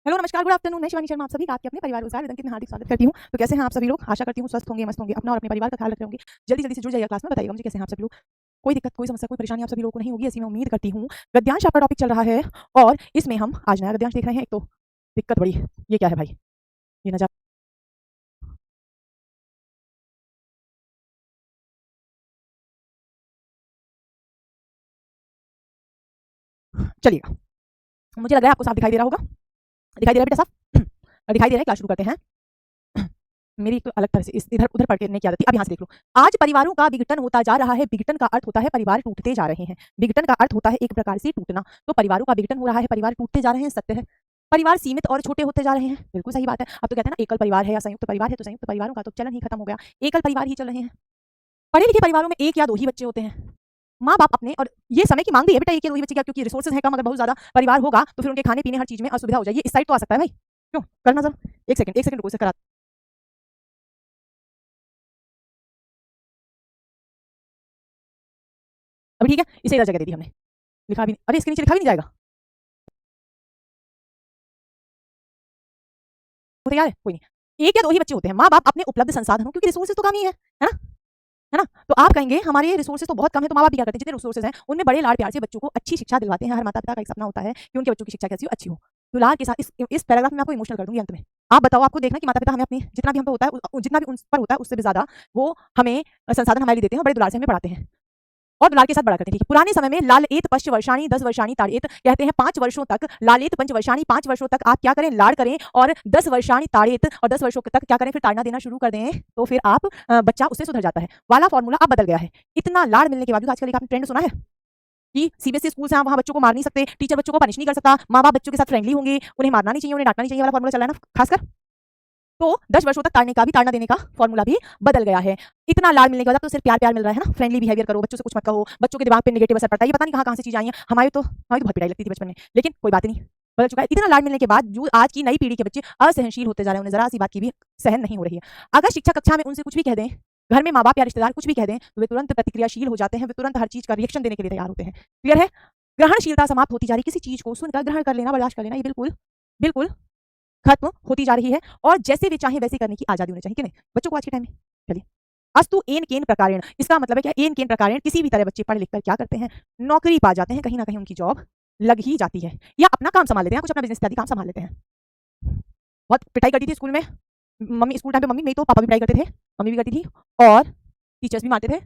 Hello नमस्कार good afternoon, मैं शिवानी शर्मा आप सभी का आपके अपने परिवार रोजगार वेदन में हार्दिक स्वागत करती हूँ। तो कैसे हैं आप सभी लोग? आशा करती हूँ स्वस्थ होंगे, मस्त होंगे, अपना और अपने परिवार का ख्याल रख रहे होंगे। जल्दी जल्दी से जुड़ जाइए क्लास में, बताइएगा मुझे कैसे हैं आप सभी लोग। कोई दिक्कत, कोई समस्या, कोई परेशानी आप सभी लोगों को नहीं होगी ऐसी मैं उम्मीद करती हूँ। गद्यांश आपका टॉपिक चल रहा है और इसमें हम आज नया गद्यांश देख रहे हैं। एक तो दिक्कत बड़ी, ये क्या है भाई, ये नजर चलिएगा। मुझे लग रहा है आपको साफ दिखाई दे रहा होगा। दिखाई दे रहा है बेटा साफ? दिखाई दे रहा है। क्लास शुरू करते हैं। मेरी तो अलग तरह से इधर उधर पढ़ने की आदत थी, अब यहाँ से देख लो। आज परिवारों का विघटन होता जा रहा है। विघटन का अर्थ होता है परिवार टूटते जा रहे हैं। विघटन का अर्थ होता है एक प्रकार से टूटना। तो परिवारों का विघटन हो रहा है, परिवार टूटते जा रहे हैं, सत्य है। परिवार सीमित और छोटे होते जा रहे हैं, बिल्कुल सही बात है। अब तो कहते हैं ना एकल परिवार है या संयुक्त परिवार है, तो संयुक्त परिवारों का तो चलन ही खत्म हो गया, एकल परिवार ही चल रहे हैं। पढ़े लिखे परिवारों में एक या दो ही बच्चे होते हैं। माँ बाप अपने, और ये समय की मांग भी है बेटा, एक या दो ही बच्चे क्या, क्योंकि रिसोर्सेज है कम, अगर बहुत ज्यादा परिवार होगा तो फिर उनके खाने पीने हर चीज में असुविधा हो जाएगी। इस साइड तो आ सकता है भाई, क्यों करना जरा, एक सेकंड रुको से करा। अभी ठीक है, इसे इधर जगह दे दी हमने। लिखा भी नहीं, अरे इसके नीचे लिखा भी नहीं जाएगा, वो तैयार है, कोई नहीं। एक या दो ही बच्चे होते हैं। माँ बाप अपने उपलब्ध संसाधनों, क्योंकि रिसोर्सेज तो कम ही है ना, है ना, तो आप कहेंगे हमारे रिसोर्सेज तो बहुत कम है, तो माँ बाप भी क्या करते हैं, जितने रिसोर्सेज हैं उनमें बड़े लाड़ प्यार से बच्चों को अच्छी शिक्षा दिलवाते हैं। हर माता पिता का एक सपना होता है कि उनके बच्चों की शिक्षा कैसी हो, अच्छी हो। दुलार के साथ इस पैराग्राफ में आपको इमोशनल कर दूंगी अंत में। आप बताओ, आपको देखना कि माता पिता हमें अपनी जितना भी हम पे होता है, जितना भी उन पर होता है उससे भी ज्यादा वो हमें संसाधन हमारे लिए देते हैं, बड़े दुलार से हमें पढ़ाते हैं और दुलार के साथ बड़ा करते हैं। ठीक है, पुराने समय में लालेत पश्च वर्षाणी 10 वर्षाणी ताड़ेत, कहते हैं 5 वर्षों तक लालेत पंच वर्षाणी, 5 वर्षों तक आप क्या करें, लाड़ करें, और 10 वर्षाणी ताड़ेत, और 10 वर्षों तक क्या करें, फिर ताड़ना देना शुरू कर दें, तो फिर आप बच्चा उससे सुधर जाता है। वाला फॉर्मूला अब बदल गया है। इतना लाड़ मिलने के बाद आजकल एक आपने ट्रेंड सुना है कि सीबीएसई स्कूल से वहां बच्चों को मार नहीं सकते, टीचर बच्चों को पनिश नहीं कर सकता, माँ बाप बच्चों के साथ फ्रेंडली होंगे, उन्हें मारना नहीं चाहिए, उन्हें डांटना नहीं चाहिए, वाला फॉर्मूला चला है ना खासकर। तो 10 वर्षों तक ताड़ने का भी, ताड़ना देने का फॉर्मूला भी बदल गया है। इतना लाड़ मिलने के बाद तो सिर्फ प्यार प्यार मिल रहा है ना, फ्रेंडली बिहेवियर करो, बच्चों से कुछ मत कहो, बच्चों के दिमाग पे नेगेटिव असर पड़ता है। ये पता नहीं कहाँ कहाँ से चीज आई है। हमारी तो बहुत पिटाई लगती थी बचपन में, लेकिन कोई बात नहीं, बदल चुका है। इतना लाड़ मिलने के बाद जो आज की नई पीढ़ी के बच्चे असहनशील होते जा रहे हैं, उन्हें जरा सी बात की भी सहन नहीं हो रही है। अगर शिक्षक कक्षा में उनसे कुछ भी कह दें, घर में माँ बाप या रिश्तेदार कुछ भी कह दें, तो वे तुरंत प्रतिक्रियाशील हो जाते हैं, वे तुरंत हर चीज का रिएक्शन देने के लिए तैयार होते हैं। क्लियर है? ग्रहणशीलता समाप्त होती जा रही, किसी चीज को सुनकर ग्रहण कर लेना, बर्दाश्त कर लेना, ये बिल्कुल बिल्कुल खत्म होती जा रही है। और जैसे वे चाहें वैसे करने की आजादी होनी चाहिए कि नहीं बच्चों को आज के टाइम में। चलिए, अस्तु एन केन प्रकारेण, इसका मतलब है क्या, एन केन प्रकारेण, किसी भी तरह बच्चे पढ़ लिख कर क्या करते हैं, नौकरी पा जाते हैं, कहीं ना कहीं उनकी जॉब लग ही जाती है, या अपना काम संभाल लेते हैं, कुछ अपना बिजनेस इत्यादि काम संभाल लेते हैं। बहुत पिटाई करती थी स्कूल में मम्मी, स्कूल टाइम पे मम्मी, नहीं तो पापा भी पिटाई करते थे, मम्मी भी करती थी, और टीचर्स भी मारते थे,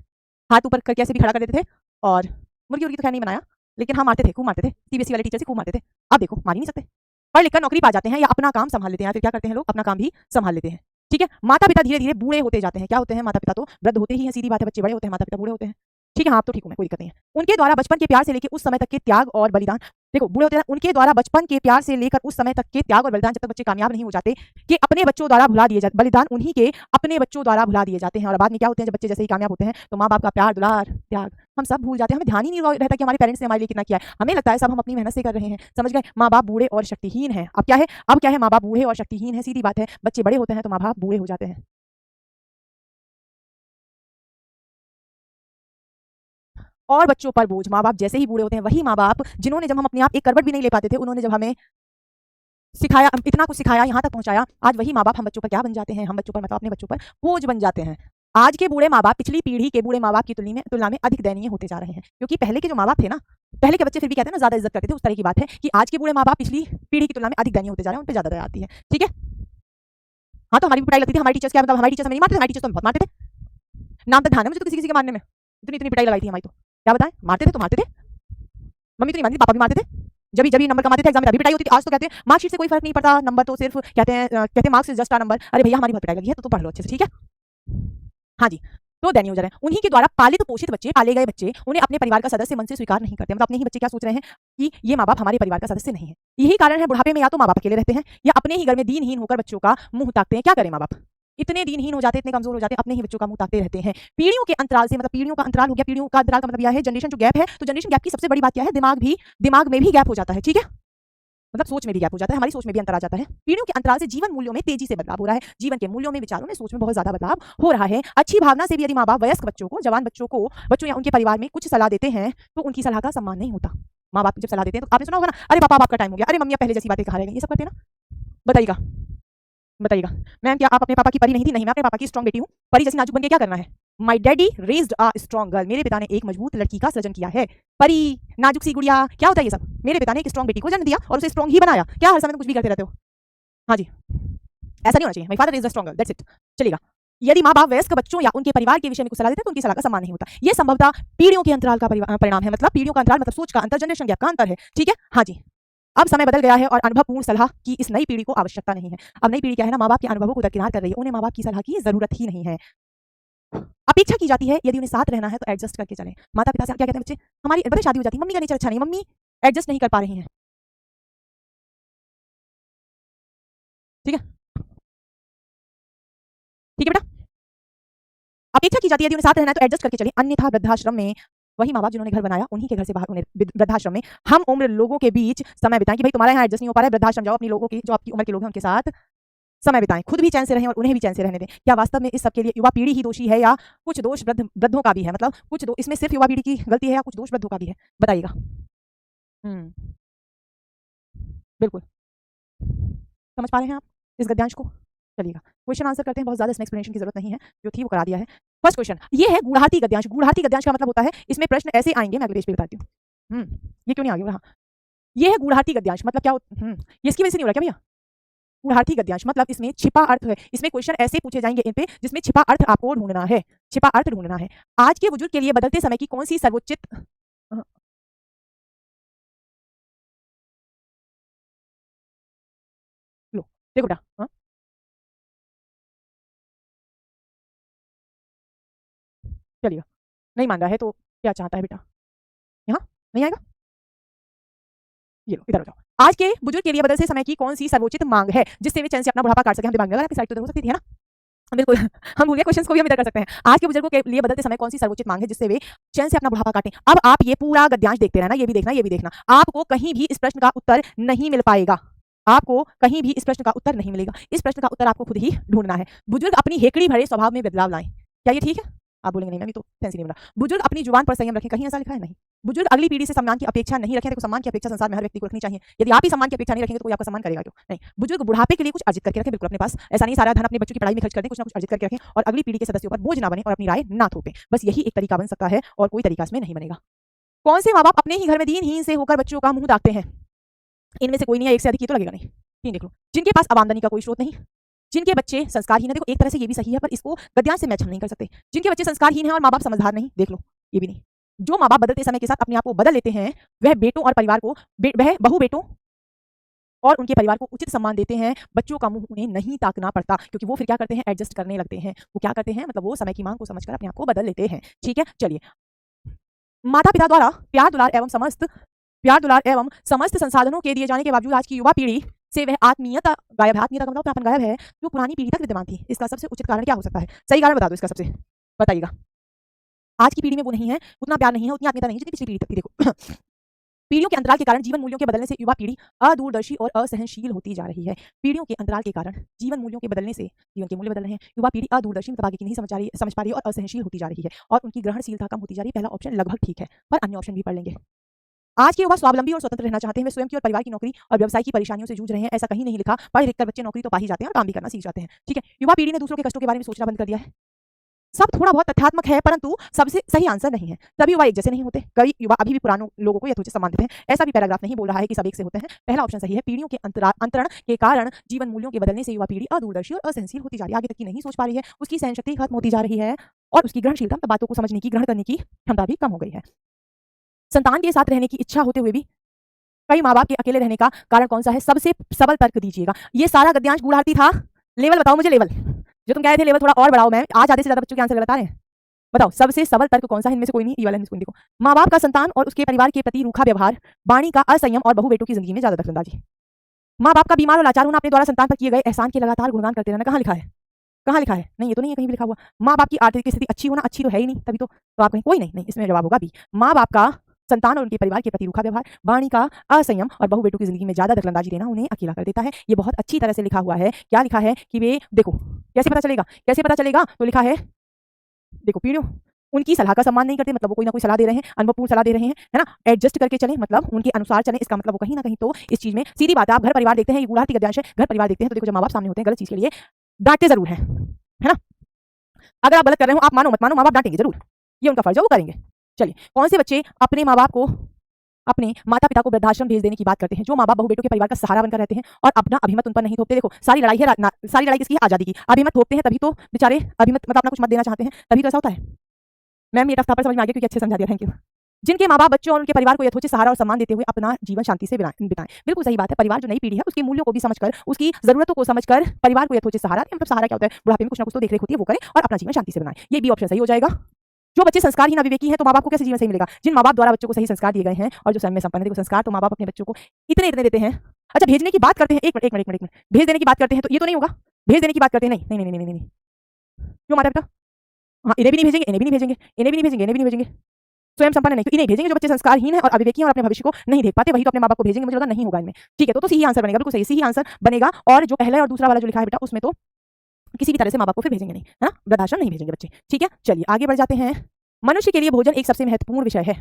हाथ ऊपर करके ऐसे भी खड़ा कर देते थे, और मुर्गी उर्गी तो खैर नहीं बनाया, लेकिन हाँ मारते थे, खूब मारते थे, सीबीएसई वाले टीचर से खूब मारते थे। अब देखो मार ही नहीं सकते, पढ़ लिखकर नौकरी पा जाते हैं, या अपना काम संभाल लेते हैं, या फिर क्या करते हैं लोग, अपना काम भी संभाल लेते हैं। ठीक है, माता पिता धीरे धीरे बूढ़े होते जाते हैं। क्या होते हैं, माता पिता तो वृद्ध होते ही हैं, सीधी बात है, बच्चे बड़े होते हैं, माता पिता बूढ़े होते हैं। ठीक है, हाँ आप तो ठीक हूँ मैं, कोई दिक्कत नहीं है। उनके द्वारा बचपन के प्यार से लेकर उस समय तक के त्याग और बलिदान, देखो बूढ़े होते हैं, उनके द्वारा बचपन के प्यार से लेकर उस समय तक के त्याग और बलिदान, जब तक बच्चे कामयाब नहीं हो जाते, कि अपने बच्चों द्वारा भुला दिए जाते, बलिदान उन्हीं के अपने बच्चों द्वारा भुला दिए जाते हैं। और बाद में क्या होते हैं, जब बच्चे जैसे ही कामयाब होते हैं तो माँ बाप का प्यार दुलार त्याग हम सब भूल जाते हैं। हमें ध्यान ही नहीं रहता कि हमारे पेरेंट्स ने हमारे लिए कितना किया है। हमें लगता है सब हम अपनी मेहनत से कर रहे हैं, समझ गए। माँ बाप बूढ़े और शक्तिहीन है। अब क्या है, माँ बाप बूढ़े और शक्तिहीन है, सीधी बात है। बच्चे बड़े होते हैं तो माँ बाप बूढ़े हो जाते हैं। और बच्चों पर बोझ, माँ बाप जैसे ही बूढ़े होते हैं, वही माँ बाप जिन्होंने, जब हम अपने आप एक करवट भी नहीं ले पाते थे, उन्होंने जब हमें सिखाया, इतना कुछ सिखाया, यहाँ तक पहुंचाया, आज वही माँ बाप हम बच्चों पर क्या बन जाते हैं, हम बच्चों पर मतलब अपने बच्चों पर बोझ बन जाते हैं। आज के बूढ़े माँ बाप पिछली पीढ़ी के बूढ़े माँ बाप की तुलना में अधिक दयनीय होते जा रहे हैं, क्योंकि पहले के जो माँ बाप थे ना, पहले के बच्चे फिर भी कहते हैं ना ज्यादा इज्जत करते थे, उस तरह की बात है कि आज के बूढ़े माँ बाप पिछली पीढ़ी की तुलना में अधिक दयनीय होते जा रहे हैं, उन पर ज्यादा दया आती है। ठीक है, हाँ तो हमारी भी पिटाई लगती थी, हमारी टीचर्स क्या मतलब, हमारी टीचर्स नहीं मारते थे, हमारी टीचर्स तो बहुत मारते थे। नाम तक ध्यान है मुझे तो किसी किसी के मारने में, इतनी इतनी पिटाई लगाई थी हमारी तो, क्या बताएं, मारते थे तो मारते थे। मम्मी तो नहीं मानती, पापा भी मारते थे, जब जब नंबर कमाते थे एग्जाम में तभी पिटाई होती थी। आज तो कहते हैं मार्कशीट से कोई फर्क नहीं पड़ता, नंबर तो सिर्फ कहते हैं marks is just a number. अरे भैया हमारी बहुत पिटाई लगी है, तो पढ़ लो अच्छे से, ठीक है। हाँ जी, तो दैनिक हो जा रहे हैं। उन्हीं के द्वारा पालित पोषित बच्चे, पाले गए बच्चे, उन्हें अपने परिवार का सदस्य मन से स्वीकार नहीं करते। मतलब अपने ही बच्चे क्या सोच रहे हैं कि ये माँ बाप हमारे परिवार का सदस्य नहीं है। यही कारण है बुढ़ापे में या तो माँ बाप अकेले रहते हैं, या अपने ही घर में दीनहीन होकर बच्चों का मुंह ताकते हैं। क्या करें माँ बाप, इतने दीनहीन हो जाते हैं, इतने कमजोर हो जाते हैं, अपने ही बच्चों का मुंह ताकते रहते हैं। पीढ़ियों के अंतराल से, मतलब पीढ़ियों का अंतराल हो गया, पीढ़ियों का अंतराल का मतलब यह है जनरेशन जो गैप है, तो जनरेशन गैप की सबसे बड़ी बात क्या है, दिमाग में भी गैप हो जाता है। ठीक है, मतलब सोच में भी गैप हो जाता है, हमारी सोच में भी अंतर आ जाता है। पीढ़ियों के अंतराल से जीवन मूल्यों में तेजी से बदलाव हो रहा है, जीवन के मूल्यों में, विचारों में, सोच में बहुत ज्यादा बदलाव हो रहा है। अच्छी भावना से भी यदि माँ बाप वयस्क बच्चों को, जवान बच्चों या उनके परिवार में कुछ सलाह देते हैं, तो उनकी सलाह का सम्मान नहीं होता। माँ बाप जब सलाह देते हैं तो आपने सुना होगा ना, अरे पापा आपका टाइम हो गया, अरे मम्मी पहले जैसी बातें कहा रहे हैं, ये सब करते हैं ना। बताइएगा बताइएगा। मैम क्या आप अपने पापा की परी नहीं थी? नहीं, मैं अपने पापा की स्ट्रॉन्ग बेटी हूँ। परी जैसी नाजुक बन के क्या करना है? My daddy raised a strong girl. मेरे पिता ने एक मजबूत लड़की का सृजन किया है। परी, नाजुक सी गुड़िया, क्या होता है ये सब? मेरे पिता ने एक स्ट्रॉन्ग बेटी को जन्म दिया और उसे स्ट्रॉन्ग ही बनाया। क्या हर समय तुम कुछ भी करते रहते हो? हाँ जी, ऐसा नहीं होना चाहिए। My father raised a strong girl, that's it. चलेगा। यदि माँ बाप वयस्क बच्चों या उनके परिवार के विषय में कुछ सलाह देते हैं तो उनकी सलाह का सम्मान नहीं होता। ये संभवतः पीढ़ियों के अंतराल का परिणाम है। मतलब पीढ़ियों का अंतराल मतलब सोच का अंतर, जनरेशन गैप का अंतर है। ठीक है, हाँ जी। अब समय बदल गया है और अनुभवपूर्ण सलाह की इस नई पीढ़ी को आवश्यकता नहीं है। अब नई पीढ़ी क्या है ना, माँ बाप के अनुभवों को दरकिनार कर रही है। उन्हें माँ बाप की सलाह की जरूरत ही नहीं है। अपेक्षा की जाती है यदि उन्हें साथ रहना है तो एडजस्ट करके चलें। माता पिता से क्या कहते हैं बच्चे? हमारी बड़े शादी हो जाती है, मम्मी का नेचर अच्छा नहीं, मम्मी एडजस्ट नहीं कर पा रही हैं। ठीक है, ठीक है बेटा। अपेक्षा की जाती है यदि उन्हें साथ रहना है तो एडजस्ट करके चलें, अन्यथा वृद्धाश्रम में वही माँ बाप जिन्होंने घर बनाया उन्हीं के घर से बाहर उन्हें वृद्धाश्रम में हम उम्र लोगों के बीच समय बिताएं कि भाई तुम्हारा यहाँ एडजस्ट नहीं हो पा रहा है, वृद्धाश्रम जाओ, अपनी लोगों की जो आपकी उम्र के लोग हैं उनके साथ समय बिताएं, खुद भी चैन से रहें और उन्हें भी चैन से रहने दें। क्या वास्तव में इस सब के लिए युवा पीढ़ी ही दोषी है या कुछ दोष वृद्धों का भी है? मतलब कुछ इसमें सिर्फ युवा पीढ़ी की गलती है या कुछ दोष वृद्धों का भी है? बताइएगा। बिल्कुल समझ पा रहे हैं आप इस गद्यांश को? चलिएगा, क्वेश्चन आंसर करते हैं। बहुत ज्यादा इसमें एक्सप्लेनेशन की जरूरत नहीं है, जो थी वो करा दिया है। फर्स्ट क्वेश्चन ये है गूढ़ार्थी गद्यांश। गूढ़ार्थी गद्यांश का मतलब होता है इसमें प्रश्न ऐसे आएंगे, मैं अगले पेज पे बताती हूँ। ये क्यों नहीं आ गया? हाँ, ये है गूढ़ार्थी गद्यांश। मतलब क्या ये इसकी वजह से नहीं हो रहा क्या भैया? गूढ़ार्थी गद्यांश मतलब इसमें छिपा अर्थ है। इसमें क्वेश्चन ऐसे पूछे जाएंगे इन पे जिसमें छिपा अर्थ आपको ढूंढना है, छिपा अर्थ ढूंढना है। आज के बुजुर्ग के लिए बदलते समय की कौन सी सर्वोचित लो देखो बेटा, चलिएगा। नहीं मान रहा है तो क्या चाहता है बेटा? यहाँ नहीं आएगा? ये लो इधर हो जाओ। आज के बुजुर्ग के लिए बदलते समय की कौन सी सर्वोचित मांग है जिससे वे चैन से अपना बुढ़ापा काट सके? हम दिमाग में लगा आपकी साइड तो हो सकती थी, है ना? बिल्कुल हम भूल गए, क्वेश्चंस को भी हम इधर कर सकते हैं। आज के बुजुर्गों के लिए बदलते समय कौन सी सर्वोचित मांग है जिससे वे चैन से अपना बुढ़ापा काटें? अब आप ये पूरा गद्यांश देखते रहना, ये भी देखना, ये भी देखना। आपको कहीं भी इस प्रश्न का उत्तर नहीं मिल पाएगा। आपको कहीं भी इस प्रश्न का उत्तर नहीं मिलेगा। इस प्रश्न का उत्तर आपको खुद ही ढूंढना है। बुजुर्ग अपनी हेकड़ी भरे स्वभाव में बदलाव लाएं। क्या ये ठीक है? आप बोलेंगे नहीं, मैं भी तो फैंसी नहीं बना। बुजुर्ग अपनी जुबान पर संयम रखें। कहीं ऐसा लिखा है? नहीं। बुजुर्ग अगली पीढ़ी से सम्मान की अपेक्षा नहीं रखें। देखो, सम्मान की अपेक्षा संसार में हर व्यक्ति को रखनी चाहिए। यदि आप ही सम्मान की अपेक्षा नहीं रखेंगे तो कोई आपका सम्मान करेगा क्यों? नहीं। बुजुर्ग बुढ़ापे के लिए कुछ अर्जित करके रखें, बिल्कुल अपने पास। ऐसा नहीं सारा धन अपने बच्चों की पढ़ाई में खर्च कर दें, कुछ ना कुछ अर्जित करके रखें और अगली पीढ़ी के सदस्यों पर बोझ ना बने और अपनी राय ना थोपें। बस यही एक तरीका बन सकता है और कोई तरीका इसमें नहीं बनेगा। कौन से माँ बाप अपने ही घर में दीनहीन से होकर बच्चों का मुंह दागते हैं? इनमें से कोई नहीं है, एक से अधिक ये तो लगेगा नहीं। तीन देख लो। जिनके पास आमदनी का कोई स्रोत नहीं, जिनके बच्चे संस्कारहीन है। देखो, एक तरह से ये भी सही है पर इसको गद्यांश से मैच हम नहीं कर सकते। जिनके बच्चे संस्कारहीन है और माँ बाप समझदार नहीं, देख लो, ये भी नहीं। जो माँ बाप बदलते समय के साथ अपने आप को बदल लेते हैं वह बेटों और परिवार को वह बहु बेटों और उनके परिवार को उचित सम्मान देते हैं। बच्चों का मुंह उन्हें नहीं ताकना पड़ता क्योंकि वो फिर क्या करते हैं? एडजस्ट करने लगते हैं। वो क्या करते हैं? मतलब वो समय की मांग को समझकर अपने आप को बदल लेते हैं। ठीक है, चलिए। माता पिता द्वारा प्यार दुलार एवं समस्त संसाधनों के दिए जाने के बावजूद आज की युवा पीढ़ी से वह आत्मीयता गायब है। आत्मीयता का मतलब अपनापन गायब है जो पुरानी पीढ़ी तक विद्यमान थी। इसका सबसे उचित कारण क्या हो सकता है? सही कारण बता दो इसका सबसे, बताइएगा। आज की पीढ़ी में वो नहीं है, उतना प्यार नहीं है, उतनी आत्मीयता नहीं जितनी पिछली पीढ़ी तक थी। देखो पीढ़ियों के अंतराल के कारण जीवन मूल्यों के बदलने से युवा पीढ़ी अदूरदर्शी और असहनशील होती जा रही है। पीढ़ियों के अंतराल के कारण जीवन मूल्यों के बदलने से, जीवन के मूल्य बदल रहे हैं, युवा पीढ़ी अदूरदर्शी मतलब आगे की नहीं समझ पा रही है और असहनशील होती जा रही है और उनकी ग्रहणशीलता कम होती जा रही है। पहला ऑप्शन लगभग ठीक है पर अन्य ऑप्शन भी पढ़ लेंगे। आज के युवा स्वावलंबी और स्वतंत्र रहना चाहते हैं। वे स्वयं की और परिवार की नौकरी और व्यवसाय की परेशानियों से जूझ रहे हैं। ऐसा कहीं नहीं लिखा, पढ़ लिखकर बच्चे नौकरी तो पा ही जाते हैं और काम भी करना सीख जाते हैं। ठीक है, युवा पीढ़ी ने दूसरों के कष्टों के बारे में सोचना बंद कर दिया है। सब थोड़ा बहुत तथ्यात्मक है परंतु सबसे सही आंसर नहीं है। सभी युवा एक जैसे नहीं होते। कई युवा अभी भी पुराने लोगों को यथोचित सम्मान देते हैं। ऐसा भी पैराग्राफ नहीं बोल रहा है कि सब एक से होते हैं। पहला ऑप्शन सही है। पीढ़ियों के अंतरण के कारण जीवन मूल्यों के बदलने से युवा पीढ़ी अदूरदर्शी और असहनशील होती जा रही है। आगे तक की नहीं सोच पा रही है, उसकी सहनशक्ति खत्म होती जा रही है और उसकी ग्रहणशीलता, बातों को समझने की, ग्रहण करने की क्षमता भी कम हो गई है। संतान के साथ रहने की इच्छा होते हुए भी कई माँ बाप के अकेले रहने का कारण कौन सा है? सबसे सबल तर्क दीजिएगा। ये सारा गद्यांश गूढ़ार्थी था। लेवल बताओ मुझे, लेवल जो तुम कह रहे थे लेवल थोड़ा और बढ़ाओ। मैम आज आधे से ज्यादा बच्चों के आंसर गलत आ रहे हैं। बताओ सबसे सबल तर्क कौन सा है? इनमें से कोई नहीं, ये वाला देखो। माँ बाप का संतान और उसके परिवार के प्रति रूखा व्यवहार, वाणी का असंयम और बहु बेटों की जिंदगी में ज्यादा दखलंदाजी। माँ बाप का बीमार और लाचार होना, अपने द्वारा संतान पर किए गए एहसान के लगातार गुणगान करते रहना। कहाँ लिखा है? कहाँ लिखा है? नहीं, ये तो नहीं है कहीं भी लिखा हुआ। माँ बाप की आर्थिक स्थिति अच्छी होना, अच्छी तो है ही नहीं, तभी तो आप कहीं कोई नहीं, इसमें जवाब होगा बी। माँ बाप का संतान और उनके परिवार के प्रति रूखा व्यवहार, वाणी का असंयम और बहु बेटों की जिंदगी में ज्यादा दखलंदाजी देना उन्हें अकेला कर देता है। ये बहुत अच्छी तरह से लिखा हुआ है। क्या लिखा है कि वे, देखो कैसे पता चलेगा, तो लिखा है, देखो पीढ़ियों उनकी सलाह का सम्मान नहीं करते, मतलब वो कोई ना कोई सलाह दे रहे हैं, अनुभवपूर्ण सलाह दे रहे हैं, है ना? एडजस्ट करके चलें, मतलब उनके अनुसार चलें, इसका मतलब वो कहीं ना कहीं तो इस चीज में सीधी बात है। आप घर परिवार देखते हैं, ये गूढ़ार्थी गद्यांश है, घर परिवार देखते हैं तो देखो जब माँ बाप सामने होते हैं गलत चीज के लिए डांटते जरूर है ना? अगर आप गलत कर रहे हो, आप मानो मत मानो, माँ बाप डांटेंगे जरूर, ये उनका फर्ज है, वो करेंगे। चलिए, कौन से बच्चे अपने माँ बाप को, अपने माता पिता को वृद्धाश्रम भेज देने की बात करते हैं? जो माँ बाप बहू बेटों के परिवार का सहारा बनकर रहते हैं और अपना अभिमत उन पर नहीं थोपते। देखो सारी लड़ाई है, सारी लड़ाई किसकी है? आजादी की। अभिमत थोपते हैं तभी तो बेचारे अभिमत मतलब अपना कुछ मत देना चाहते हैं, तभी तो ऐसा होता है। मैम ये टफ था पर समझ में आ गया क्योंकि अच्छे समझा दिया, थैंक यू। जिनके माँ बाप बच्चों और उनके परिवार को यथोचित सहारा और सम्मान देते हुए अपना जीवन शांति से बिताएं। बिल्कुल सही बात है। परिवार जो नई पीढ़ी है उसके मूल्यों को भी समझकर, उसकी जरूरतों को समझकर परिवार को यथोचित सहारा, मतलब सहारा क्या होता है, बुढ़ापे में कुछ ना कुछ तो देखरेख होती है, वो करें और अपना जीवन शांति से बनाएं। ये भी ऑप्शन सही हो जाएगा। जो बच्चे संस्कारहीन अविवेकी हैं तो माँ बाप को कैसे जीवन सही मिलेगा? जिन माँ बाप द्वारा बच्चों को सही संस्कार दिए गए हैं और जो स्वयं में संपन्न है। देखो संस्कार तो माँ बाप अपने बच्चों को इतने इतने देते हैं। अच्छा भेजने की बात करते हैं, एक मिनट, भेज देने की बात करते हैं तो ये तो नहीं होगा, भेज देने की बात करते हैं, नहीं नहीं नहीं नहीं नहीं, क्यों माता पिता? हाँ, इन्हें भी नहीं भेजेंगे, इन्हें भी नहीं भेजेंगे, इन्हें भी नहीं भेजेंगे, इन्हें भी नहीं भेजेंगे, स्वयं संपन्न नहीं तो इन्हें भेजेंगे। जो बच्चे संस्कारहीन है और अविवेकी और अपने भविष्य को नहीं देख पाते वही तो अपने माँ बाप को भेजेंगे। मुझे लगा नहीं होगा इनमें, ठीक है, तो सही आंसर बनेगा, बिल्कुल सही, सही आंसर बनेगा। और जो पहला और दूसरा वाला जो लिखा है बेटा उसमें तो किसी भी तरह से माँ बाप को फिर भेजेंगे नहीं, है ना? वृद्धाश्रम नहीं भेजेंगे बच्चे, ठीक है। चलिए आगे बढ़ जाते हैं। मनुष्य के लिए भोजन एक सबसे महत्वपूर्ण विषय है।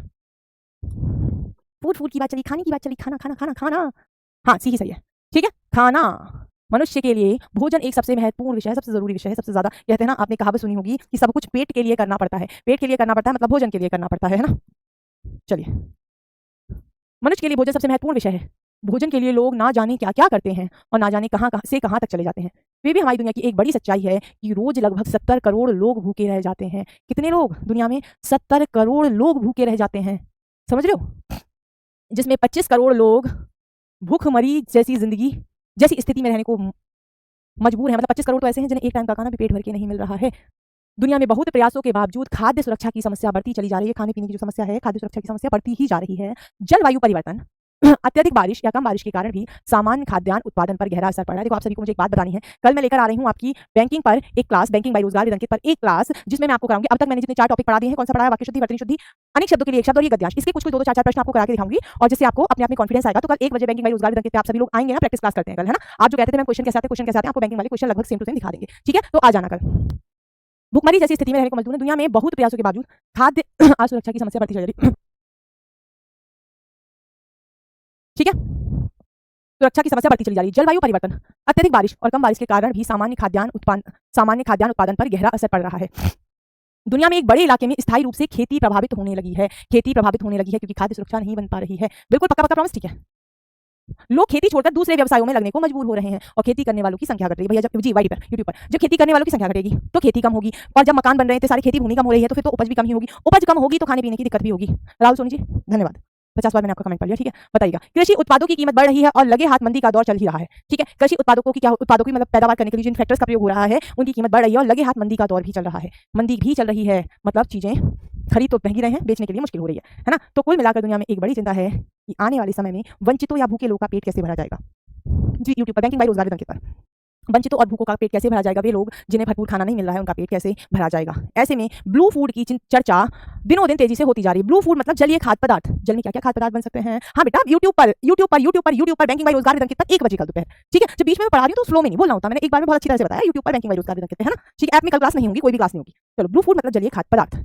फूड की बात चली, खाने की बात चली, खाना खाना खाना खाना, हाँ सही है, ठीक है, खाना। मनुष्य के लिए भोजन एक सबसे महत्वपूर्ण विषय है, सबसे जरूरी विषय है, सबसे ज्यादा। कहते हैं ना, आपने कहावत सुनी होगी कि सब कुछ पेट के लिए करना पड़ता है, पेट के लिए करना पड़ता है मतलब भोजन के लिए करना पड़ता है ना? चलिए, मनुष्य के लिए भोजन सबसे महत्वपूर्ण विषय है। भोजन के लिए लोग ना जाने क्या क्या करते हैं और ना जाने कहां से कहां तक चले जाते हैं। फिर भी हमारी दुनिया की एक बड़ी सच्चाई है कि रोज लगभग 70 करोड़ लोग भूखे रह जाते हैं। कितने लोग दुनिया में? 70 करोड़ लोग भूखे रह जाते हैं, समझ रहे हो? जिसमें 25 करोड़ लोग भूखमरी जैसी जिंदगी जैसी स्थिति में रहने को मजबूर है। मतलब 25 करोड़ तो ऐसे हैं जिन्हें एक टाइम का खाना भी पेट भर के नहीं मिल रहा है। दुनिया में बहुत प्रयासों के बावजूद खाद्य सुरक्षा की समस्या बढ़ती चली जा रही है। खाने पीने की जो समस्या है, खाद्य सुरक्षा की समस्या बढ़ती ही जा रही है। जलवायु परिवर्तन, अत्यधिक बारिश या कम बारिश के कारण भी सामान्य खाद्यान्न उत्पादन पर गहरा असर पड़ रहा है। देखो आप सभी को मुझे एक बात बतानी है। कल मैं लेकर आ रही हूँ आपकी बैंकिंग पर एक क्लास, बैंकिंग बाई रोजगार विद अंकित पर एक क्लास, जिसमें मैं आपको कराऊंगी। अब तक मैंने जितने 4 टॉपिक पढ़ा दिए हैं, कौन सा पढ़ा है? वाक्य शुद्धि, वर्तनी शुद्धि, अनेक शब्दों के लिए एक शब्द और ये गद्यांश। इसके कुछ 2-2 4-4 प्रश्न आपको करा के दिखाऊंगी और जिससे आपको अपने आप में कॉन्फिडेंस आएगा। तो कल 1 बजे बैंकिंग बाई रोजगार विद अंकित पे आप सभी लोग आएंगे ना? प्रैक्टिस क्लास करते हैं कल, है ना? आप जो कहते थे मैं क्वेश्चन कैसे आते हैं, आपको बैंकिंग वाले क्वेश्चन लगभग सेम टू सेम दिखा देंगे, ठीक है? तो आ जाना कल। भूखमरी जैसी स्थिति में रहने को मजबूर है। दुनिया में बहुत प्रयासों के बावजूद खाद्य असुरक्षा की समस्या बढ़ती चल रही है, ठीक है? सुरक्षा की समस्या बढ़ती चली जा रही है। जलवायु परिवर्तन, अत्यधिक बारिश और कम बारिश के कारण भी सामान्य खाद्यान्न उत्पादन पर गहरा असर पड़ रहा है। दुनिया में एक बड़े इलाके में स्थायी रूप से खेती प्रभावित होने लगी है। खेती प्रभावित होने लगी है क्योंकि खाद्य सुरक्षा नहीं बन पा रही है। बिल्कुल पक्का पक्का प्रॉमिस, ठीक है? लोग खेती छोड़कर दूसरे व्यवसायों में लगने को मजबूर हो रहे हैं और खेती करने वालों की संख्या घट रही है। भैया जब जी वाई पर यूट्यूब पर जब खेती करने वालों की संख्या घटेगी तो खेती कम होगी, और जब मकान बन रहे थे सारी खेती भूमि कम हो रही है तो फिर तो उपज भी कम ही होगी। उपज कम होगी तो खाने पीने की दिक्कत भी होगी। राहुल सोनी जी धन्यवाद, 50 बार मैंने आपका कमेंट पढ़ लिया, ठीक है? बताइएगा। कृषि उत्पादों की कीमत बढ़ रही है और लगे हाथ मंदी का दौर चल ही रहा है, ठीक है? कृषि उत्पादों की मतलब पैदावार करने के लिए जिन फैक्टर्स का प्रयोग हो रहा है उनकी कीमत बढ़ रही है और लगे हाथ मंदी का दौर भी चल रहा है। मंदी भी चल रही है मतलब चीजें खरीद तो महंगी रहे हैं, बेचने के लिए मुश्किल हो रही है ना? तो कुल मिलाकर दुनिया में एक बड़ी चिंता है कि आने वाले समय में वंचितों या भूखे लोगों का पेट कैसे भरा जाएगा। जी यूट्यूब पर बैंकिंग बाई रोजगार विद अंकित पर वंचितों और भूखों का पेट कैसे भरा जाएगा। वे लोग जिन्हें भरपूर खाना नहीं मिल रहा है उनका पेट कैसे भरा जाएगा। ऐसे में ब्लू फूड की चर्चा दिनों दिन तेजी से होती जा रही है। ब्लू फूड मतलब जलीय खाद्य पदार्थ। जल में क्या क्या खाद्य पदार्थ बन सकते हैं? हाँ बेटा, यूट्यूब पर बैंकिंग बाई रोजगार विद अंकित पर 1 बजे कल दोपहर, ठीक है? जब बीच में मैं पढ़ा रही हूँ तो स्लो में नहीं बोलना होता, मैंने एक बार में बहुत अच्छी तरह से बताया। यूट्यूब पर बैंकिंग बाई रोजगार विद अंकित है ना, ठीक है? ऐप में कल क्लास नहीं होगी, कोई भी क्लास नहीं होगी। चलो, ब्लू फूड मतलब जलीय खाद्य पदार्थ।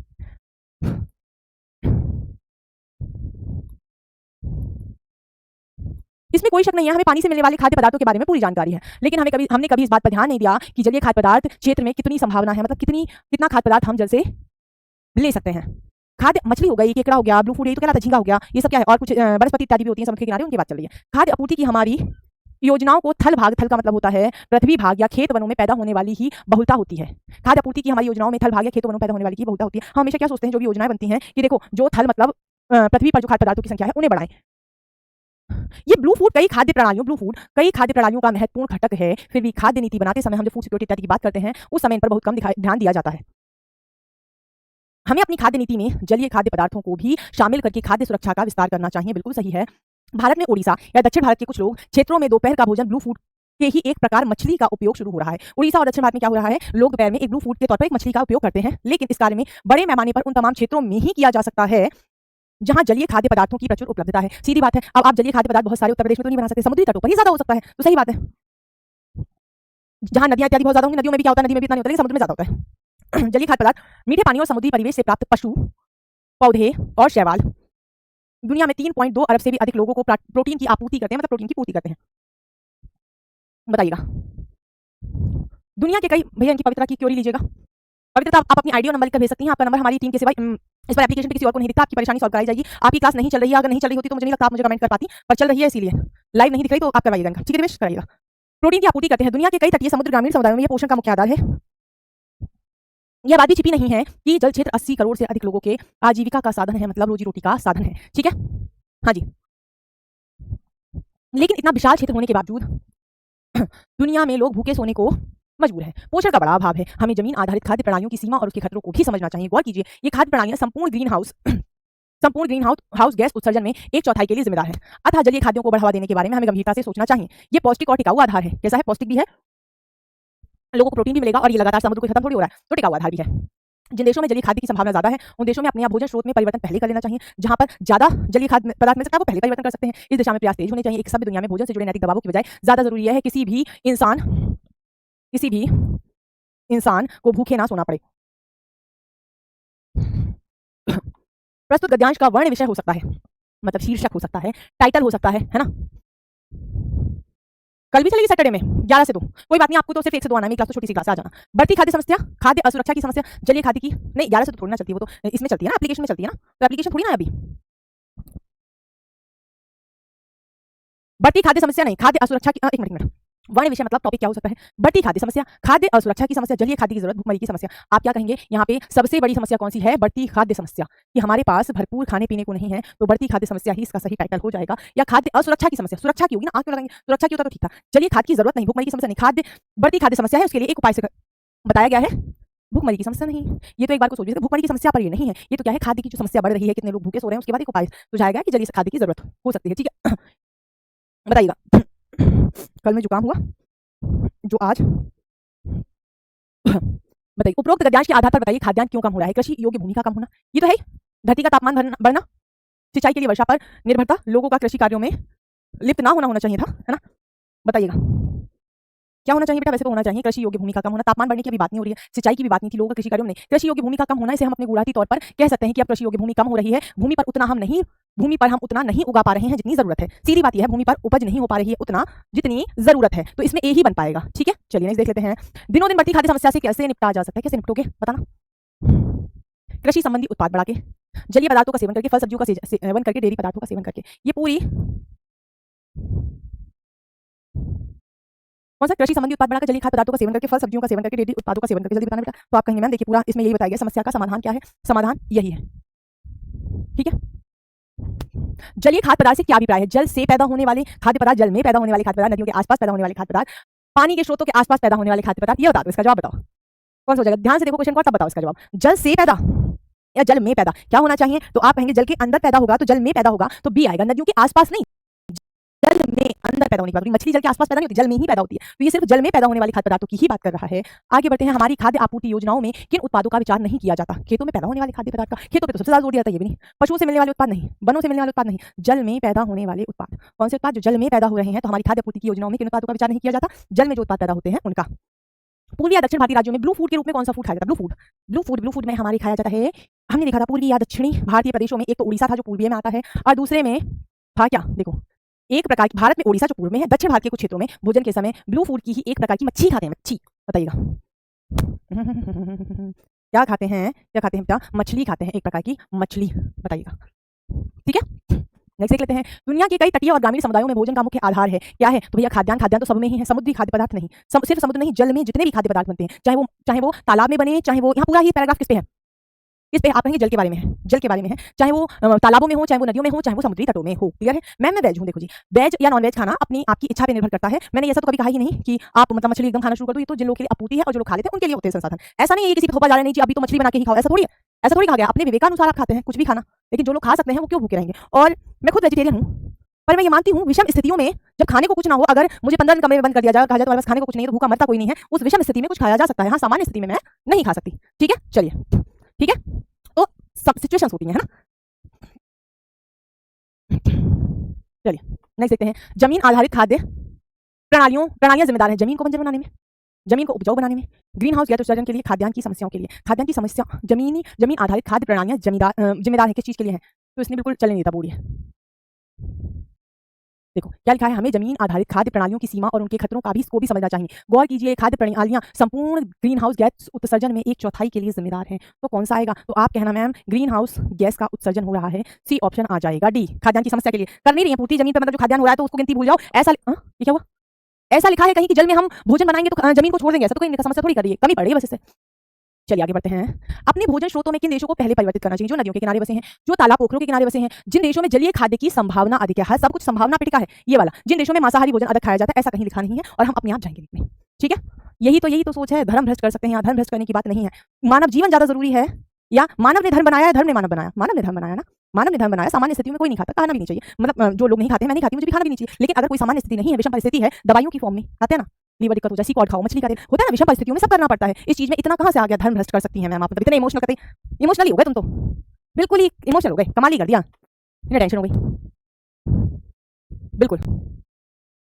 इसमें कोई शक नहीं है, हमें पानी से मिलने वाले खाद्य पदार्थों के बारे में पूरी जानकारी है, लेकिन हमने कभी इस बात पर ध्यान नहीं दिया कि जलीय खाद्य पदार्थ क्षेत्र में कितनी संभावना है, मतलब कितना खाद्य पदार्थ हम जल से ले सकते हैं। खाद्य मछली हो गई, केकड़ा हो गया, ब्लू फूड ये तो कहलाता है, झींगा हो गया, ये सब क्या है? और कुछ वनस्पति इत्यादि भी होती है समुद्र के किनारे, उनकी बात चल रही है। खाद्य आपूर्ति की हमारी योजनाओं को थल का मतलब होता है पृथ्वी भाग या खेत वनों में पैदा होने वाली ही बहुलता होती है। खाद्य आपूर्ति की हमारी योजनाओं में थल भाग या खेत वनों में पैदा होने वाली की बहुलता होती है। हम हमेशा क्या सोचते हैं, जो भी योजनाएं बनती हैं कि देखो जो थल मतलब पृथ्वी पर जो खाद्य पदार्थों की संख्या है उन्हें बढ़ाएं। ये ब्लू फूड कई खाद्य प्रणालियों का महत्वपूर्ण घटक है। फिर भी खाद्य नीति बनाते समय हम जो फूड सिक्योरिटी इत्यादि की बात करते हैं उस समय इन पर बहुत कम ध्यान दिया जाता है। हमें अपनी खाद्य नीति में जलीय खाद्य पदार्थों को भी शामिल करके खाद्य सुरक्षा का विस्तार करना चाहिए। बिल्कुल सही है। भारत में ओडिशा या दक्षिण भारत के कुछ लोग क्षेत्रों में दोपहर का भोजन ब्लू फूड के ही एक प्रकार मछली का उपयोग शुरू हो रहा है। उड़ीसा और दक्षिण भारत में क्या हो रहा है, लोग दोपहर में एक ब्लू फूड के तौर पर एक मछली का उपयोग करते हैं, लेकिन इस कार्य में बड़े पैमाने पर उन तमाम क्षेत्रों में ही किया जा सकता है जहां जलीय खाद्य पदार्थों की प्रचुर उपलब्धता है। सीधी बात है। अब आप जलीय खाद्य पदार्थ बहुत सारे उत्तर प्रदेश में तो नहीं बना सकते, समुद्री तटों पर ही ज्यादा हो सकता है, तो सही बात है। जहां नदियां इत्यादि बहुत ज्यादा होंगी, नदियों में भी क्या होता है, नदी में भी इतना नहीं होता, लेकिन समुद्र में ज्यादा होता है। जलीय खाद्य पदार्थ मीठे पानी और समुद्री परिवेश से प्राप्त पशु, पौधे और शैवाल दुनिया में 3.2 अरब से भी अधिक लोगों को प्रोटीन की आपूर्ति करते हैं, मतलब प्रोटीन की पूर्ति करते हैं। बताइएगा दुनिया के कई, भैया इनकी पवित्रता की क्योरी लीजिएगा। पवित्रता आप अपनी आईडी और नंबर लिखकर भेज सकती हैं। आपका नंबर हमारी टीम के सिवाय इस पर एप्लीकेशन पे किसी और को नहीं दिखता। आपकी परेशानी सॉल्व कराई जाएगी। आपकी क्लास नहीं चल रही है, अगर नहीं चल रही होती तो मुझे नहीं लगता आप मुझे कमेंट कर पाती, पर चल रही है इसीलिए लाइव नहीं दिख रही, तो आप करवाइएगा इनका, ठीक है, निवेश कराइएगा। प्रोटीन की आपूर्ति करते हैं। दुनिया के कई तटीय समुद्र ग्रामीण समुदायों में यह पोषण का मुख्य आधार है। यह बात भी छिपी नहीं है कि जल क्षेत्र 80 करोड़ से अधिक लोगों के आजीविका का साधन है, मतलब रोजी रोटी का साधन है, ठीक है। हाँ जी, लेकिन इतना विशाल क्षेत्र होने के बावजूद दुनिया में लोग भूखे सोने को मजबूर है। पोषण का बड़ा अभाव है। हमें जमीन आधारित खाद्य प्रणालियों की सीमा और उसके खतरों को भी समझना चाहिए। गौर कीजिए, ये खाद्य प्रणालियां संपूर्ण ग्रीन हाउस गैस उत्सर्जन में 1/4 के लिए जिम्मेदार है। अतः जलीय खाद्यों को बढ़ावा देने के बारे में हमें गंभीरता से सोचना चाहिए। ये पौष्टिक और टिकाऊ आधार है। कैसा है? पौष्टिक भी है, लोगों को प्रोटीन भी मिलेगा और ये लगातार समुद्र को खत्म थोड़ी हो रहा है, तो टिकाऊ आधार भी है। जिन देशों में जलीय खाद्य की संभावना ज्यादा है उन देशों में अपने भोजन स्रोत में परिवर्तन पहले कर लेना चाहिए। जहां पर ज्यादा जलीय खाद्य पदार्थ मिल सकता है वो पहले परिवर्तन कर सकते हैं। इस दिशा में प्रयास तेज होने चाहिए। एक सभ्य दुनिया में भोजन से जुड़े नैतिक दबावों की बजाय ज्यादा जरूरी यह है किसी भी इंसान को भूखे ना सोना पड़े। प्रस्तुत गद्यांश का वर्ण विषय हो सकता है, मतलब शीर्षक हो सकता है, टाइटल हो सकता है ना। कल भी चलेगी सैटरडे में 11 से 2, कोई बात नहीं, आपको तो सिर्फ 1 से 2 आना है। मेरी क्लास तो छोटी सी क्लास आ जाना। बढ़ती खाद्य समस्या, खाद्य असुरक्षा की समस्या, जलीय खाद्य की नहीं 11 से तो थोड़ी ना चलती है, वो तो इसमें चलती है ना, एप्लीकेशन में चलती है ना, तो एप्लीकेशन थोड़ी ना है अभी। बढ़ती खाद्य समस्या नहीं, खाद्य असुरक्षा की, एक मिनट, वर्ण विषय मतलब टॉपिक क्या हो सकता है? बढ़ती खाद्य समस्या, खाद्य असुरक्षा की समस्या, जलीय खाद्य की जरूरत, भूखमरी की समस्या। आप क्या कहेंगे यहाँ पे? सबसे बड़ी समस्या कौन सी है? बढ़ती खाद्य समस्या, कि हमारे पास भरपूर खाने पीने को नहीं है, तो बढ़ती खाद्य समस्या ही इसका सही टाइटल हो जाएगा। या खाद्य असुरक्षा की समस्या, सुरक्षा की होगी ना, आग क्यों लगाएंगे? सुरक्षा की होता तो ठीक था। जलीय खाद्य की जरूरत नहीं, भूखमरी की समस्या नहीं, खाद्य बढ़ती खाद्य समस्या है, उसके लिए एक उपाय से बताया गया है, भूखमरी की समस्या नहीं। ये तो एक बार को सोचिए, भूखमरी की समस्या पर ये नहीं है, ये तो क्या है, खाद्य की जो समस्या बढ़ रही है, कितने लोग भूखे सो रहे हैं, उसके बाद एक उपाय सुझाया गया कि जलीय खाद्य की जरूरत हो सकती है, ठीक है। बताइएगा कल में जुकाम हुआ जो आज बताइए, उपरोक्त गद्यांश के आधार पर बताइए खाद्यान्न क्यों कम हो रहा है? कृषि योग्य भूमि का कम होना, ये तो है। धरती का तापमान बढ़ना, सिंचाई के लिए वर्षा पर निर्भरता, लोगों का कृषि कार्यों में लिप्त ना होना चाहिए था, है ना। बताइएगा क्या होना चाहिए बेटा? वैसे तो होना चाहिए कृषि योग्य भूमि का कम होना। तापमान बढ़ने की अभी बात नहीं हो रही है, सिंचाई की भी बात नहीं थी, लोगों का कृषि कार्यों में नहीं, कृषि योग्य भूमि का कम होना, इसे हम अपने गुणाती तौर पर कह सकते हैं कि अब कृषि योग्य भूमि कम हो रही है। भूमि पर हम उतना नहीं उगा पा रहे हैं जितनी जरूरत है। सीधी बात यह है, भूमि पर उपज नहीं हो पा रही है उतना जितनी जरूरत है, तो इसमें ए ही बन पाएगा, ठीक है। चलिए नेक्स्ट देख लेते हैं। दिनों दिन बढ़ती खाद्य समस्या से कैसे निपटा जा सकता है? कैसे निपटोगे बताना? कृषि संबंधी उत्पाद बढ़ा के, जलीय पदार्थों का सेवन करके, फल सब्जियों का सेवन करके, डेयरी पदार्थों का सेवन करके। ये पूरी कौन सा? कृषि संबंधी उत्पाद बढ़ाकर, जलीय खाद्य पदार्थों का सेवन करके, फल सब्जियों का सेवन करके, डेयरी उत्पादों का सेवन करके। जल्दी बताना बेटा। तो आप कहेंगे मैम देखिए पूरा इसमें यही बताया गया, समस्या का समाधान क्या है? समाधान यही है, ठीक है। जलीय खाद्य पदार्थ से क्या अभिप्राय है? जल से पैदा होने वाले खाद्य पदार्थ, जल में पैदा होने वाले खाद्य पदार्थ, नदियों के आसपास पैदा होने वाले खाद्य पदार्थ, पानी के स्रोतों के आसपास पैदा होने वाले खाद्य पदार्थ। ये बता दो, इसका जवाब बताओ कौन सा हो जाएगा? ध्यान से देखो क्वेश्चन को, तब बताओ इसका जवाब। जल से पैदा या जल में पैदा, क्या होना चाहिए? तो आप कहेंगे जल के अंदर पैदा होगा तो जल में पैदा होगा, तो बी आएगा। नदियों के आसपास नहीं, जल में अंदर पैदा होने की बात। मछली जल के आसपास पैदा नहीं होती, जल में ही पैदा होती है, तो ये सिर्फ जल में पैदा होने वाले खाद्य पदार्थों की ही बात कर रहा है। आगे बढ़ते हैं। हमारी खाद्य आपूर्ति योजनाओं में किन उत्पादों का विचार नहीं किया जाता? खेतों में पैदा होने वाले खाद्य पदार्थ का, खेतों पे तो सबसे ज्यादा जोर दिया जाता है, ये भी नहीं। पशुओं से मिलने वाले उत्पाद नहीं, वनों से मिलने वाले उत्पाद नहीं, जल में पैदा होने वाले उत्पाद। कौन से उत्पाद? जो जल में पैदा हो रहे हैं। तो हमारी खाद्य आपूर्ति की योजनाओं में किन उत्पादों का विचार नहीं किया जाता? जल में जो उत्पाद पैदा होते हैं उनका। पूर्वी या दक्षिण भारतीय राज्यों में ब्लू फूड के रूप में कौन सा फूड खाया जाता है? ब्लू फूड में हमारे खाया जाता है, हमने देखा था पूर्वी या दक्षिणी भारतीय प्रदेशों में, एक तो उड़ीसा था जो पूर्वी में आता है, और दूसरे में था क्या? देखो, एक प्रकार की, भारत में ओडिशा जो पूर्व में है, दक्षिण भारत के कुछ क्षेत्रों में भोजन के समय ब्लू फूड की ही एक प्रकार की मच्छी खाते हैं। मच्छी, बताइएगा क्या खाते हैं? क्या खाते हैं बेटा? मछली खाते हैं, एक प्रकार की मछली, बताइएगा, ठीक है। नेक्स्ट देख लेते हैं। दुनिया के कई तटीय और ग्रामीण समुदायों में भोजन का मुख्य आधार है, क्या है? तो भैया खाद्यान्न तो सब में ही है, समुद्री खाद्य पदार्थ नहीं, सिर्फ समुद्र नहीं, जल में जितने भी खाद्य पदार्थ बनते हैं, चाहे वो तालाब में बने, चाहे वो, यहाँ पूरा ही पैराग्राफ किस पे है? इस पे आप कहेंगे जल के बारे में है, जल के बारे में है, चाहे वो तालाबों में हो, चाहे वो नदियों में हो, चाहे वो समुद्री तटों में हो। क्लियर है? मैं वेज हूँ। देखो जी, वेज या नॉन वेज खाना अपनी आपकी इच्छा पे निर्भर करता है। मैंने ऐसा तो कभी कहा ही नहीं कि आप मतलब मछली एकदम खाना शुरू कर दो, ये तो जिन लोगों के लिए आपूर्ति है और जो लोग खा लेते हैं उनके लिए होते हैं संसाधन। ऐसा नहीं है किसी पे थोपा जा रहा है, नहीं जी अभी तो मछली बना के ही खाओ, ऐसा थोड़ी है, ऐसा थोड़ी कहा गया। अपने विवेकानुसार आप खाते हैं कुछ भी खाना, लेकिन जो लोग खा सकते हैं वो क्यों भूखे रहेंगे? और मैं खुद वेजिटेरियन हूँ, पर मैं ये मानती हूँ विषम स्थितियों में जब खाने को कुछ ना हो, अगर मुझे 15 दिन कमरे में बंद कर दिया जाए, कहा जाए तो बस खाने को कुछ नहीं है, तो भूखा मरता कोई नहीं है, उस विषम स्थिति में कुछ खाया जा सकता है। हाँ, सामान्य स्थिति में मैं नहीं खा सकती, ठीक है। चलिए, ठीक है, तो सब सिचुएशंस होती हैं, है ना। चलिए नेक्स्ट देखते हैं। जमीन आधारित खाद्य प्रणालियां जिम्मेदार है जमीन को बंजर बनाने में। जमीन को उपजाऊ बनाने में, ग्रीन हाउस गैस उत्सर्जन के लिए, खाद्यान्न की समस्याओं के लिए। खाद्यान्न की समस्या जमीन आधारित खाद्य प्रणालियां जिम्मेदार है किस चीज के लिए है? तो इसने बिल्कुल चलने नहीं देता बोर्ड ये। देखो क्या लिखा है, हमें जमीन आधारित खाद्य प्रणालियों की सीमा और उनके खतरों को भी समझना चाहिए। गौर कीजिए, खाद्य प्रणालियां संपूर्ण ग्रीन हाउस गैस उत्सर्जन में 1/4 के लिए जिम्मेदार हैं। तो कौन सा आएगा? तो आप कहना मैम ग्रीन हाउस गैस का उत्सर्जन हो रहा है, सी ऑप्शन आ जाएगा डी। खाद्यान्न की समस्या के लिए कर नहीं रही है पूर्ति जमीन पर, मतलब जो खाद्यान्न हो रहा है तो उसको गिनती भूल जाओ, ऐसा ये क्या हुआ? ऐसा लिखा है कहीं कि जल में हम भोजन बनाएंगे तो जमीन को छोड़ देंगे, ऐसा तो कोई समस्या थोड़ी कर रही है, कमी पड़ रही है बस इससे। चलिए आगे बढ़ते हैं। अपने भोजन स्रोतों में किन देशों को पहले परिवर्तित करना चाहिए? जो नदियों के किनारे बसे हैं, जो तालाब पोखरों के किनारे बसे हैं, जिन देशों में जलीय खाद्य की संभावना अधिक है। हर सब कुछ संभावना पे टिका है ये वाला। जिन देशों में मांसाहारी भोजन अधिक खाया जाता है, ऐसा कहीं लिखा नहीं है और हम अपने आप जाएंगे लिखने। ठीक है, यही तो सोच है। धर्म भ्रष्ट कर सकते हैं, यहाँ धर्म भ्रष्ट करने की बात नहीं है। मानव जीवन ज्यादा जरूरी है या मानव ने धर्म बनाया है? धर्म ने मानव बनाया, मानव ने धर्म बनाया ना, मानव ने धर्म बनाया। सामान्य स्थिति में कोई नहीं खाता, खाना भी नहीं चाहिए, मतलब जो लोग नहीं खाते, मैं नहीं खाती, मुझे भी खाना भी नहीं चाहिए। लेकिन अगर कोई सामान्य स्थिति नहीं है, विषम परिस्थिति है, दवाइयों की फॉर्म में आते हैं ना, लीवर दिक्कत हो जाए, सी कॉड खाओ, मछली का तेल होता है ना, विषम परिस्थितियों में सब करना पड़ता है। इस चीज में इतना कहां से आ गया धर्म भ्रष्ट कर सकती हैं मैम आप? इतने इमोशनल करते, इमोशनली हो गए तुम तो, बिल्कुल ही इमोशनल हो गए, कमाल ही कर दिया, इन्हें टेंशन हो गई बिल्कुल।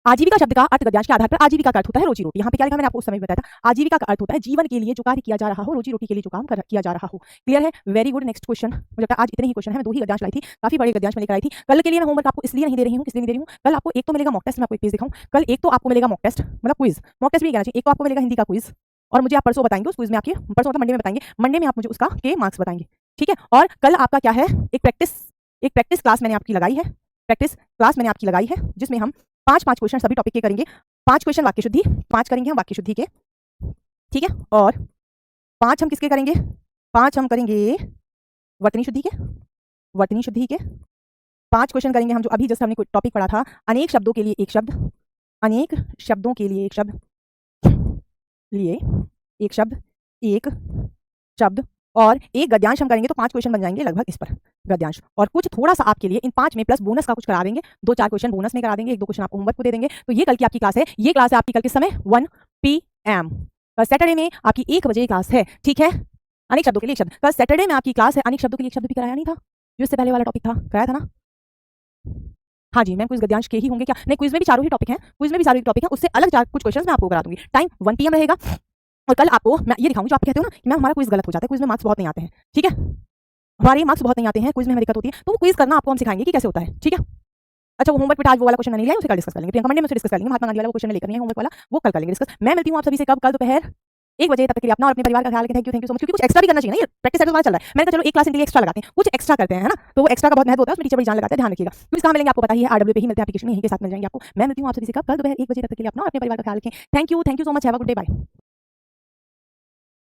आजीविका शब्द का अर्थ गद्यांश के आधार पर आजीविका का अर्थ होता है रोजी रोटी। यहाँ पे क्या लिखा मैंने आपको उस समय बताया था, आजीविका का अर्थ होता है जीवन के लिए जो कार्य किया जा रहा हो, रोजी रोटी के लिए जो काम किया जा रहा हो। क्लियर है? Very good. Next question. मुझे लगता है आज इतने ही क्वेश्चन है, मैं 2 ही गद्यांश लाई थी, काफी बड़े गद्यांश में लेकर आई थी। कल के लिए मैं होमवर्क आपको इसलिए नहीं दे रही हूँ, किसलिए नहीं दे रही हूँ, कल आपको एक तो मिलेगा मॉक टेस्ट, मैं आपको एक पेज दिखाऊं, कल एक तो आपको मिलेगा मॉक टेस्ट, मतलब क्विज, मॉक टेस्ट भी कहना चाहिए। एक तो आपको मिलेगा हिंदी का क्विज, और मुझे आप परसों बताएंगे उस क्विज में, आपके परसों मतलब मंडे में बताएंगे, मंडे में आप मुझे उसका के मार्क्स बताएंगे। ठीक है, और कल आपका क्या है, एक प्रैक्टिस क्लास मैंने आपकी लगाई है, प्रैक्टिस क्लास मैंने आपकी लगाई है, जिसमें हम 5 क्वेश्चन सभी टॉपिक के करेंगे। 5 क्वेश्चन वाक्य शुद्धि, 5 करेंगे हम वाक्य शुद्धि के, ठीक है, और 5 हम किसके करेंगे? 5 हम करेंगे वर्तनी शुद्धि के, वर्तनी शुद्धि के 5 क्वेश्चन करेंगे हम, जो अभी जैसे हमने कोई टॉपिक पढ़ा था, अनेक शब्दों के लिए एक शब्द, अनेक शब्दों के लिए एक शब्द, लिए एक शब्द, एक शब्द, और एक गद्यांश हम करेंगे, तो 5 क्वेश्चन बन जाएंगे लगभग इस पर गद्यांश। और कुछ थोड़ा सा आपके लिए इन 5 में प्लस बोनस का कुछ करा देंगे, 2-4 क्वेश्चन बोनस में करा देंगे, 1-2 क्वेश्चन आपको होमवर्क को दे देंगे। तो ये कल की आपकी क्लास है, ये क्लास है आपकी कल के समय 1 PM। कल सैटरडे में आपकी 1 बजे क्लास है, ठीक है। अनेक शब्दों के लिए एक शब्द, कल सैटरडे में आपकी क्लास है, अनेक शब्दों के लिए एक शब्द भी कराया नहीं था, जो इससे पहले वाला टॉपिक था, कराया था ना? हाँ जी मैम, क्विज गद्यांश के ही होंगे क्या? नहीं, क्विज में भी चारों ही टॉपिक हैं, क्विज में भी सारे टॉपिक हैं, उससे अलग कुछ क्वेश्चन मैं आपको करा दूंगी। टाइम 1 PM रहेगा, और कल आपको मैं ये दिखाऊंगी, जो आप कहते हो ना कि मैम हमारा क्विज गलत हो जाता है, क्विज में मार्क्स बहुत नहीं आते हैं, ठीक है, हमारे मार्क्स बहुत नहीं आते हैं, क्विज में हमें दिक्कत होती है, तो वो क्विज करना आपको हम सिखाएंगे कि कैसे होता है, ठीक है। अच्छा, वो होमवर्क पे आज वो वाला क्वेश्चन नहीं लिया, उसे कल डिस्कस कर लेंगे, प्रियंका मंडे में उसे डिस्कस कर लेंगे, महात्मा गांधी वाला वो क्वेश्चन लेकर नहीं है होमवर्क वाला, वो कल कर लेंगे डिस्कस। मैं मिलती हूँ आप सभी से कब? कल दोपहर 1 बजे। तब तक के लिए अपना और अपने परिवार का ख्याल रखें। Thank you so much. क्योंकि कुछ एक्स्ट्रा भी करना चाहिए ना, ये प्रैक्टिस सेट चल रहा है, मैंने कहा चलो एक क्लास इनके लिए एक्स्ट्रा लगाते हैं, कुछ एक्स्ट्रा करते हैं, है ना, तो वो एक्स्ट्रा का बहुत महत्व होता है, उसमें टीचर बड़ी जान लगाते हैं, ध्यान रखिएगा। क्योंकि कहाँ मिलेंगे आपको पता ही है, RW पे ही मिलते हैं, एप्लीकेशन में यहीं के साथ मिल जाएंगे आपको। मैं मिलती हूँ आप सभी से कब? कल दोपहर 1 बजे। तब तक के लिए अपना और अपने परिवार का ख्याल रखें। Thank you so much, have a good day, bye.